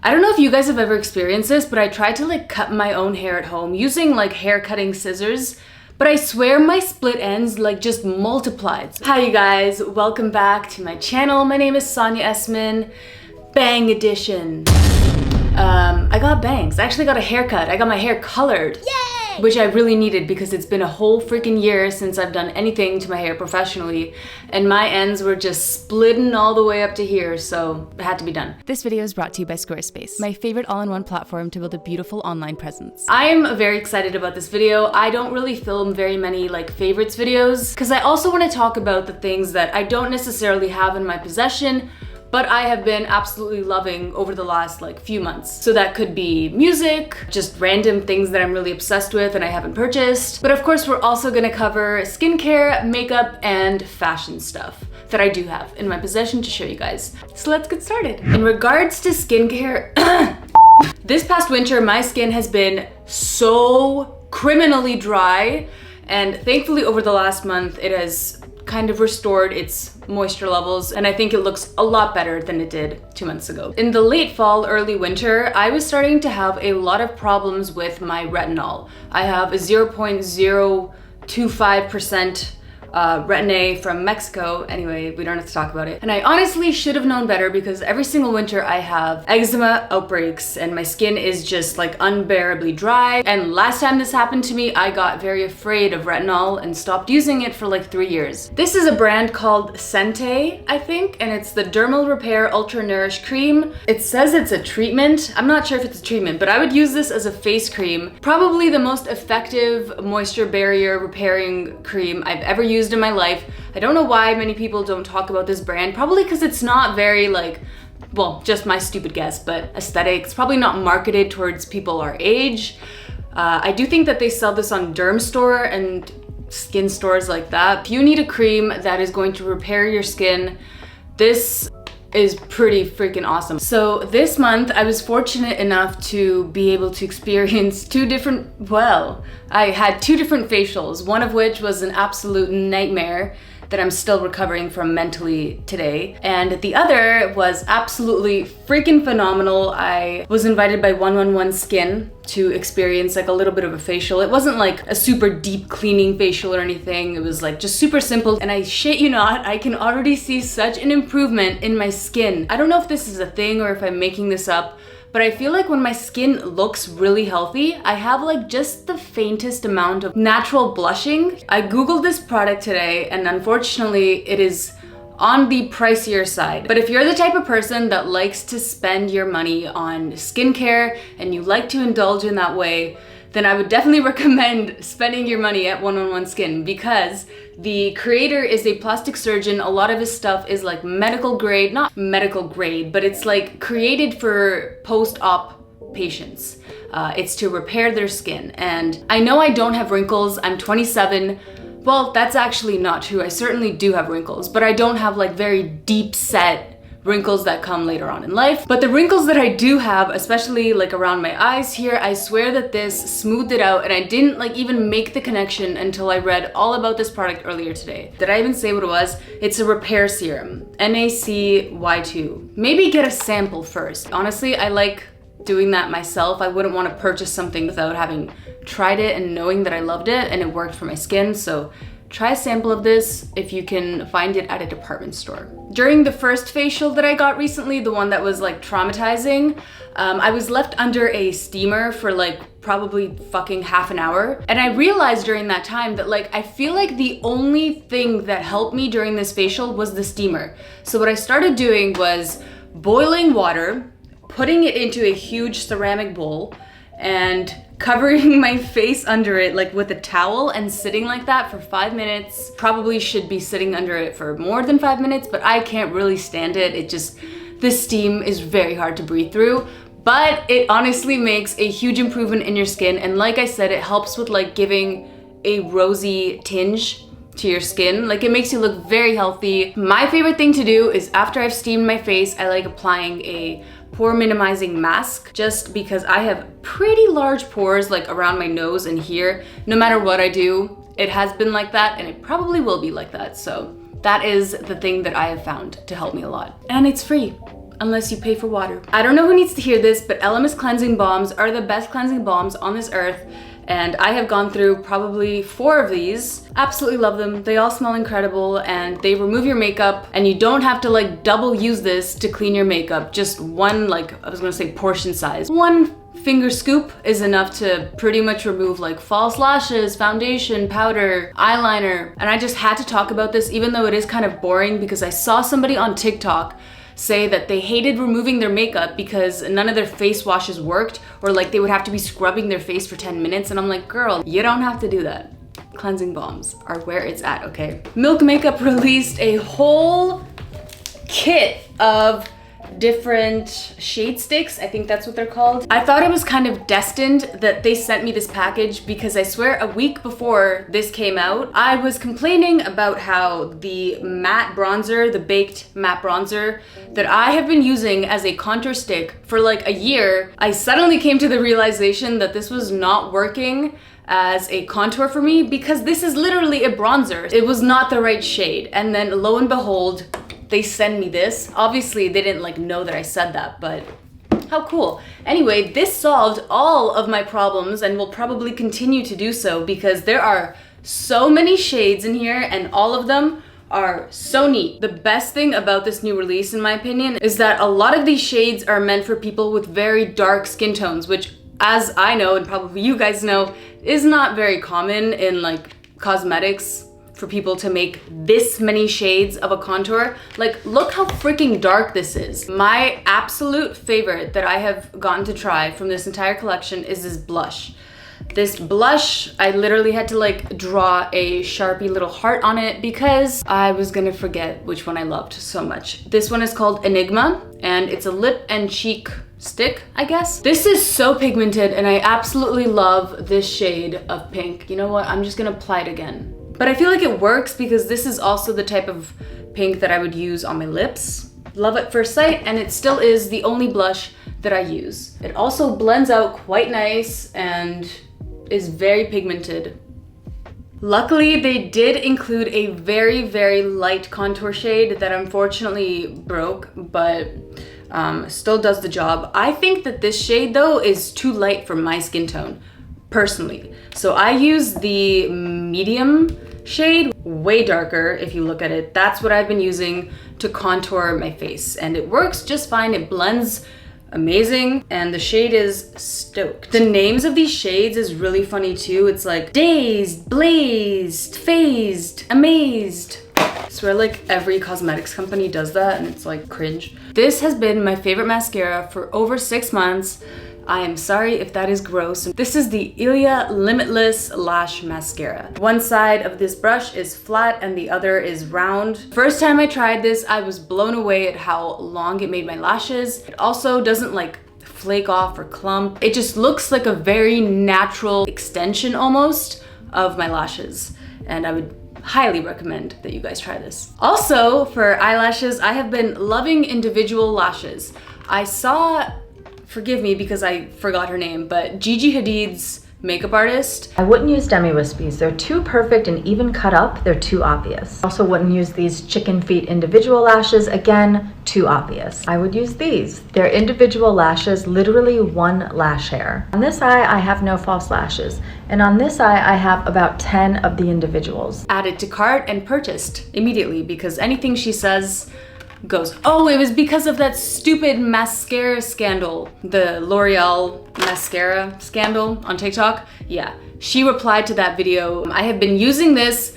I don't know if you guys have ever experienced this, but I tried to like cut my own hair at home using like hair cutting scissors, but I swear my split ends like just multiplied. Hi you guys, welcome back to my channel. My name is Sonya Esman. Bang edition. I got bangs. I actually got a haircut. I got my hair colored. Yay! Which I really needed because it's been a whole freaking year since I've done anything to my hair professionally, and my ends were just splitting all the way up to here, so it had to be done. This video is brought to you by Squarespace, my favorite all-in-one platform to build a beautiful online presence. I am very excited about this video. I don't really film very many like favorites videos because I also want to talk about the things that I don't necessarily have in my possession, but I have been absolutely loving over the last like few months. So that could be music, just random things that I'm really obsessed with and I haven't purchased. But of course, we're also gonna cover skincare, makeup, and fashion stuff that I do have in my possession to show you guys. So let's get started. In regards to skincare, this past winter, my skin has been so criminally dry, and thankfully over the last month, it has kind of restored its moisture levels, and I think it looks a lot better than it did 2 months ago. In the late fall, early winter, I was starting to have a lot of problems with my retinol. I have a 0.025% retin-A from Mexico. Anyway, we don't have to talk about it. And I honestly should have known better because every single winter I have eczema outbreaks and my skin is just like unbearably dry. And last time this happened to me, I got very afraid of retinol and stopped using it for like 3 years. This is a brand called Sente, I think, and it's the Dermal Repair Ultra Nourish Cream. It says it's a treatment. I'm not sure if it's a treatment, but I would use this as a face cream. Probably the most effective moisture barrier repairing cream I've ever used in my life. I don't know why many people don't talk about this brand, probably because it's not very like, well, just my stupid guess, but aesthetic. It's probably not marketed towards people our age. I do think that they sell this on Derm Store and skin stores like that. If you need a cream that is going to repair your skin, this is pretty freaking awesome. So this month I was fortunate enough to be able to experience I had two different facials, one of which was an absolute nightmare that I'm still recovering from mentally today, and the other was absolutely freaking phenomenal. I was invited by 111 Skin to experience like a little bit of a facial. It wasn't like a super deep cleaning facial or anything. It was like just super simple, and I shit you not, I can already see such an improvement in my skin. I don't know if this is a thing or if I'm making this up, but I feel like when my skin looks really healthy, I have like just the faintest amount of natural blushing. I googled this product today, and unfortunately it is on the pricier side. But if you're the type of person that likes to spend your money on skincare and you like to indulge in that way, then I would definitely recommend spending your money at 111 Skin because the creator is a plastic surgeon. A lot of his stuff is like medical grade, not medical grade, but it's like created for post-op patients. It's to repair their skin. And I know I don't have wrinkles. I'm 27. Well, that's actually not true. I certainly do have wrinkles, but I don't have like very deep set wrinkles that come later on in life. But the wrinkles that I do have, especially like around my eyes here, I swear that this smoothed it out, and I didn't like even make the connection until I read all about this product earlier today. Did I even say what it was? It's a repair serum, NACY2. Maybe get a sample first. Honestly, I like doing that myself. I wouldn't want to purchase something without having tried it and knowing that I loved it and it worked for my skin. So try a sample of this if you can find it at a department store. During the first facial that I got recently, the one that was like traumatizing, I was left under a steamer for like probably fucking half an hour. And I realized during that time that like, I feel like the only thing that helped me during this facial was the steamer. So what I started doing was boiling water, putting it into a huge ceramic bowl, and covering my face under it like with a towel and sitting like that for 5 minutes. Probably should be sitting under it for more than 5 minutes, but I can't really stand it. It just, the steam is very hard to breathe through, but it honestly makes a huge improvement in your skin. And like I said, it helps with like giving a rosy tinge to your skin. Like it makes you look very healthy. My favorite thing to do is after I've steamed my face, I like applying a pore minimizing mask just because I have pretty large pores like around my nose and here. No matter what I do, it has been like that and it probably will be like that. So that is the thing that I have found to help me a lot. And it's free. unless you pay for water. I don't know who needs to hear this, but Elemis cleansing balms are the best cleansing balms on this earth. And I have gone through probably 4 of these. Absolutely love them. They all smell incredible and they remove your makeup, and you don't have to like double use this to clean your makeup. Just one, like I was gonna say portion size. One finger scoop is enough to pretty much remove like false lashes, foundation, powder, eyeliner. And I just had to talk about this even though it is kind of boring, because I saw somebody on TikTok say that they hated removing their makeup because none of their face washes worked, or like they would have to be scrubbing their face for 10 minutes. And I'm like, girl, you don't have to do that. Cleansing balms are where it's at, okay? Milk Makeup released a whole kit of different shade sticks. I think that's what they're called. I thought it was kind of destined that they sent me this package, because I swear a week before this came out, I was complaining about how the matte bronzer, the baked matte bronzer that I have been using as a contour stick for like a year, I suddenly came to the realization that this was not working as a contour for me, because this is literally a bronzer. It was not the right shade. And then lo and behold, they send me this. Obviously they didn't like know that I said that, but how cool. Anyway, this solved all of my problems and will probably continue to do so, because there are so many shades in here and all of them are so neat. The best thing about this new release, in my opinion, is that a lot of these shades are meant for people with very dark skin tones, which, as I know and probably you guys know, is not very common in like cosmetics for people to make this many shades of a contour. Like, look how freaking dark this is. My absolute favorite that I have gotten to try from this entire collection is this blush. This blush, I literally had to like draw a Sharpie little heart on it because I was gonna forget which one I loved so much. This one is called Enigma, and it's a lip and cheek stick, I guess. This is so pigmented and I absolutely love this shade of pink. You know what, I'm just gonna apply it again. But I feel like it works because this is also the type of pink that I would use on my lips. Love at first sight, and it still is the only blush that I use. It also blends out quite nice and is very pigmented. Luckily, they did include a very, very light contour shade that unfortunately broke, but still does the job. I think that this shade though is too light for my skin tone, personally. So I use the medium shade, way darker if you look at it. That's what I've been using to contour my face, and it works just fine. It blends amazing, and the shade is Stoked. The names of these shades is really funny too. It's like dazed, blazed, phased, amazed. I swear like every cosmetics company does that and it's like cringe. This has been my favorite mascara for over 6 months. I am sorry if that is gross. This is the Ilia Limitless Lash Mascara. One side of this brush is flat and the other is round. First time I tried this, I was blown away at how long it made my lashes. It also doesn't like flake off or clump. It just looks like a very natural extension almost of my lashes. And I would highly recommend that you guys try this. Also, for eyelashes, I have been loving individual lashes. I saw, forgive me because I forgot her name, but Gigi Hadid's makeup artist. I wouldn't use demi wispies. They're too perfect, and even cut up, they're too obvious. Also wouldn't use these chicken feet individual lashes. Again, too obvious. I would use these. They're individual lashes, literally one lash hair. On this eye, I have no false lashes. And on this eye, I have about 10 of the individuals. Added to cart and purchased immediately because anything she says goes, oh, it was because of that stupid mascara scandal, the L'Oreal mascara scandal on TikTok. Yeah, she replied to that video. I have been using this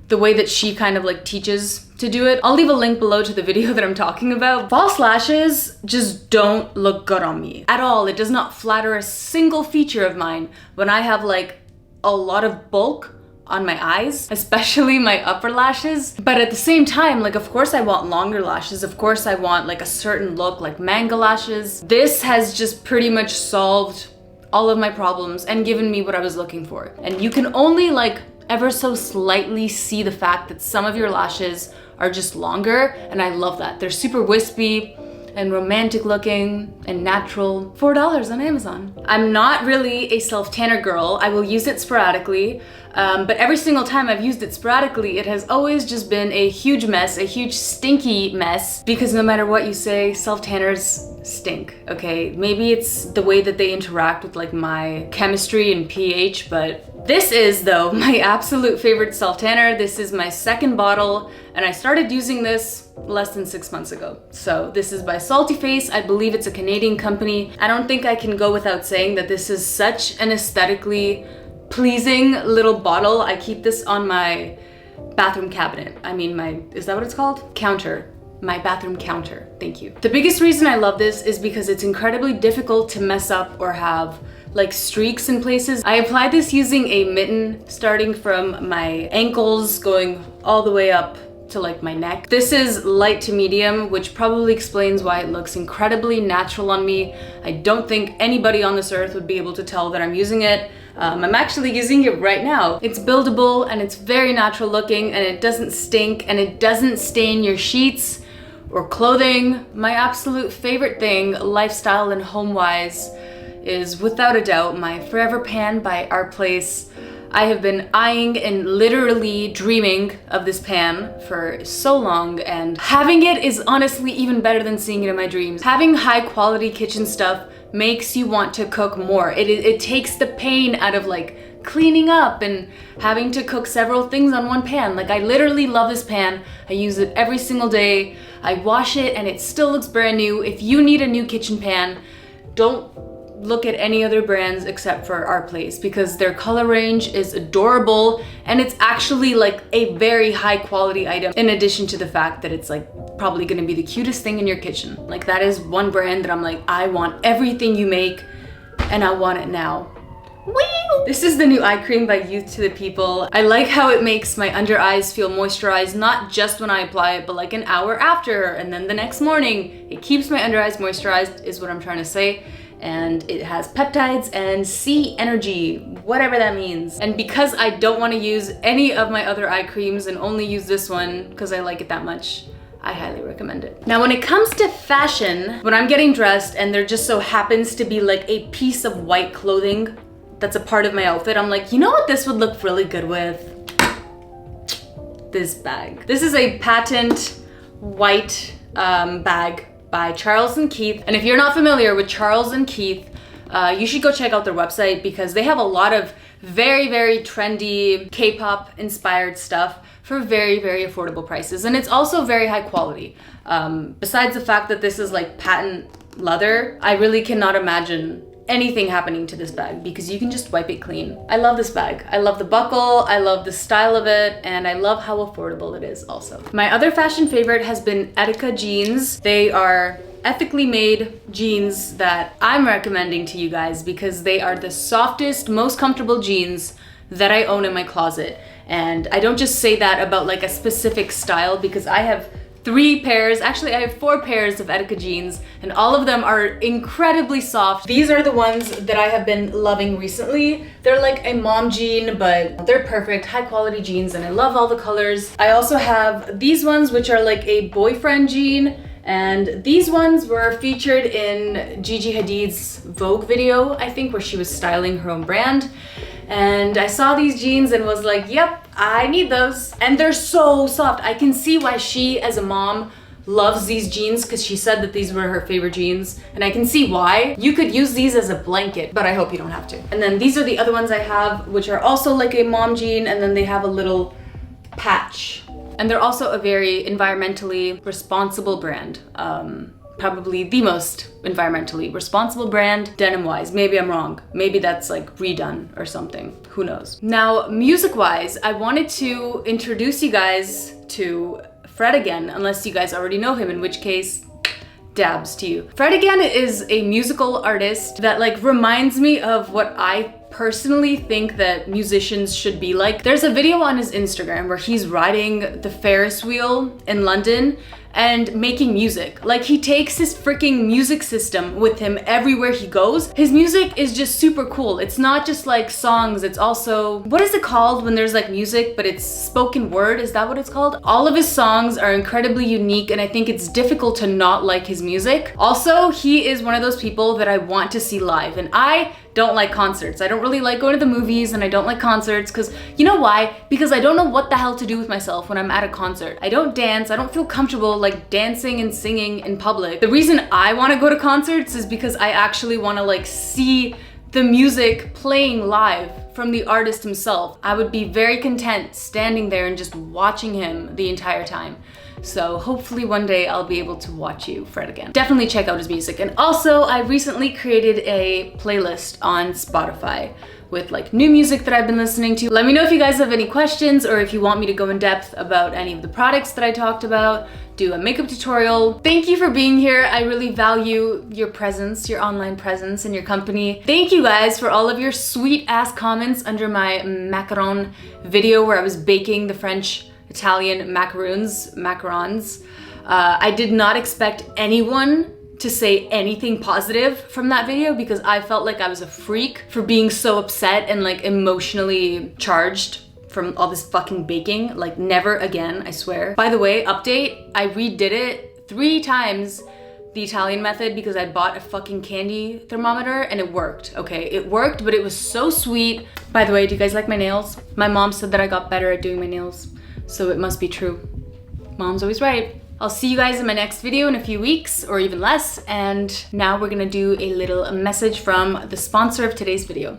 the way that she kind of like teaches to do it. I'll leave a link below to the video that I'm talking about. False lashes just don't look good on me at all. It does not flatter a single feature of mine when I have like a lot of bulk on my eyes, especially my upper lashes. But at the same time, like, of course I want longer lashes. Of course I want like a certain look, like manga lashes. This has just pretty much solved all of my problems and given me what I was looking for. And you can only like ever so slightly see the fact that some of your lashes are just longer, and I love that. They're super wispy. and romantic looking and natural. $4 on Amazon. I'm not really a self-tanner girl. I will use it sporadically, but every single time I've used it sporadically, it has always just been a huge mess, a huge stinky mess, because no matter what you say, self-tanners stink, okay? Maybe it's the way that they interact with like my chemistry and pH, but this is, though, my absolute favorite self-tanner. This is my second bottle, and I started using this less than 6 months ago. So this is by Salty Face. I believe it's a Canadian company. I don't think I can go without saying that this is such an aesthetically pleasing little bottle. I keep this on my bathroom cabinet. I mean, is that what it's called? Counter. My bathroom counter. Thank you. The biggest reason I love this is because it's incredibly difficult to mess up or have like streaks in places. I applied this using a mitten starting from my ankles going all the way up to like my neck. This is light to medium, which probably explains why it looks incredibly natural on me. I don't think anybody on this earth would be able to tell that I'm using it. I'm actually using it right now. It's buildable and it's very natural looking and it doesn't stink and it doesn't stain your sheets or clothing. My absolute favorite thing, lifestyle and home-wise, is without a doubt my Forever Pan by Our Place. I have been eyeing and literally dreaming of this pan for so long, and having it is honestly even better than seeing it in my dreams. Having high quality kitchen stuff makes you want to cook more. It takes the pain out of like cleaning up and having to cook several things on one pan. Like, I literally love this pan. I use it every single day. I wash it and it still looks brand new. If you need a new kitchen pan, don't look at any other brands except for Our Place, because their color range is adorable and it's actually like a very high quality item, in addition to the fact that it's like probably gonna be the cutest thing in your kitchen. Like, that is one brand that I'm like, I want everything you make and I want it now. Whee! This is the new eye cream by Youth to the People. I like how it makes my under eyes feel moisturized, not just when I apply it, but like an hour after and then the next morning. It keeps my under eyes moisturized is what I'm trying to say. And it has peptides and C energy, whatever that means. And because I don't want to use any of my other eye creams and only use this one because I like it that much, I highly recommend it. Now, when it comes to fashion, when I'm getting dressed and there just so happens to be like a piece of white clothing that's a part of my outfit, I'm like, you know what this would look really good with? This bag. This is a patent white bag by Charles & Keith. And if you're not familiar with Charles & Keith, you should go check out their website, because they have a lot of very, very trendy K-pop inspired stuff for very, very affordable prices. And it's also very high quality. Besides the fact that this is like patent leather, I really cannot imagine anything happening to this bag because you can just wipe it clean. I love this bag. I love the buckle, I love the style of it, and I love how affordable it is also. My other fashion favorite has been Etika jeans. They are ethically made jeans that I'm recommending to you guys because they are the softest, most comfortable jeans that I own in my closet. And I don't just say that about like a specific style, because I have 3 pairs, actually I have 4 pairs of Etika jeans, and all of them are incredibly soft. These are the ones that I have been loving recently. They're like a mom jean, but they're perfect, high quality jeans, and I love all the colors. I also have these ones, which are like a boyfriend jean, and these ones were featured in Gigi Hadid's Vogue video, I think, where she was styling her own brand. And I saw these jeans and was like, yep, I need those. And they're so soft. I can see why she, as a mom, loves these jeans, because she said that these were her favorite jeans. And I can see why. You could use these as a blanket, but I hope you don't have to. And then these are the other ones I have, which are also like a mom jean, and then they have a little patch. And they're also a very environmentally responsible brand. Probably the most environmentally responsible brand denim-wise. Maybe I'm wrong. Maybe that's like redone or something. Who knows? Now, music-wise, I wanted to introduce you guys to Fred Again, unless you guys already know him, in which case, dabs to you. Fred Again is a musical artist that like reminds me of what I personally think that musicians should be like. There's a video on his Instagram where he's riding the Ferris wheel in London, and making music. Like, he takes his freaking music system with him everywhere he goes. His music is just super cool. It's not just like songs, it's also, what is it called when there's like music but it's spoken word? Is that what it's called? All of his songs are incredibly unique, and I think it's difficult to not like his music. Also, he is one of those people that I want to see live, and I don't like concerts. I don't really like going to the movies, and I don't like concerts because, you know why? Because I don't know what the hell to do with myself when I'm at a concert. I don't dance. I don't feel comfortable like dancing and singing in public. The reason I want to go to concerts is because I actually want to like see the music playing live from the artist himself. I would be very content standing there and just watching him the entire time. So hopefully one day I'll be able to watch you, Fred, again. Definitely check out his music. And also, I recently created a playlist on Spotify with like new music that I've been listening to. Let me know if you guys have any questions or if you want me to go in depth about any of the products that I talked about, do a makeup tutorial. Thank you for being here. I really value your presence, your online presence, and your company. Thank you guys for all of your sweet ass comments under my macaron video where I was baking the French Italian macarons. I did not expect anyone to say anything positive from that video because I felt like I was a freak for being so upset and like emotionally charged from all this fucking baking. Like, never again, I swear. By the way, update, I redid it 3 times, the Italian method, because I bought a fucking candy thermometer and it worked, okay? It worked, but it was so sweet. By the way, do you guys like my nails? My mom said that I got better at doing my nails, so it must be true. Mom's always right. I'll see you guys in my next video in a few weeks or even less. And now we're gonna do a little message from the sponsor of today's video.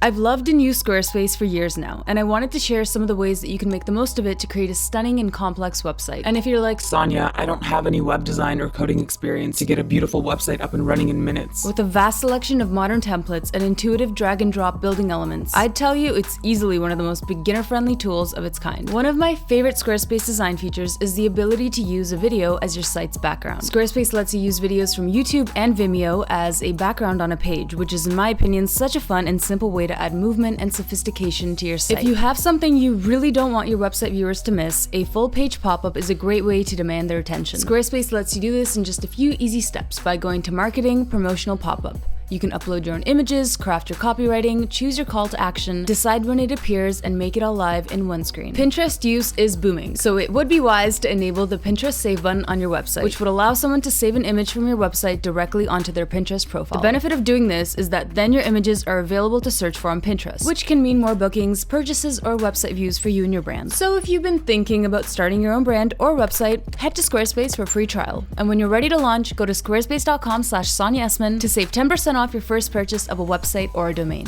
I've loved and used Squarespace for years now, and I wanted to share some of the ways that you can make the most of it to create a stunning and complex website. And if you're like, Sonya, I don't have any web design or coding experience to get a beautiful website up and running in minutes. With a vast selection of modern templates and intuitive drag and drop building elements, I'd tell you it's easily one of the most beginner-friendly tools of its kind. One of my favorite Squarespace design features is the ability to use a video as your site's background. Squarespace lets you use videos from YouTube and Vimeo as a background on a page, which is in my opinion such a fun and simple way to add movement and sophistication to your site. If you have something you really don't want your website viewers to miss, a full page pop-up is a great way to demand their attention. Squarespace lets you do this in just a few easy steps by going to Marketing, Promotional Pop-up. You can upload your own images, craft your copywriting, choose your call to action, decide when it appears, and make it all live in one screen. Pinterest use is booming, so it would be wise to enable the Pinterest Save button on your website, which would allow someone to save an image from your website directly onto their Pinterest profile. The benefit of doing this is that then your images are available to search for on Pinterest, which can mean more bookings, purchases, or website views for you and your brand. So if you've been thinking about starting your own brand or website, head to Squarespace for a free trial. And when you're ready to launch, go to squarespace.com/Sonya Esman to save 10% off your first purchase of a website or a domain.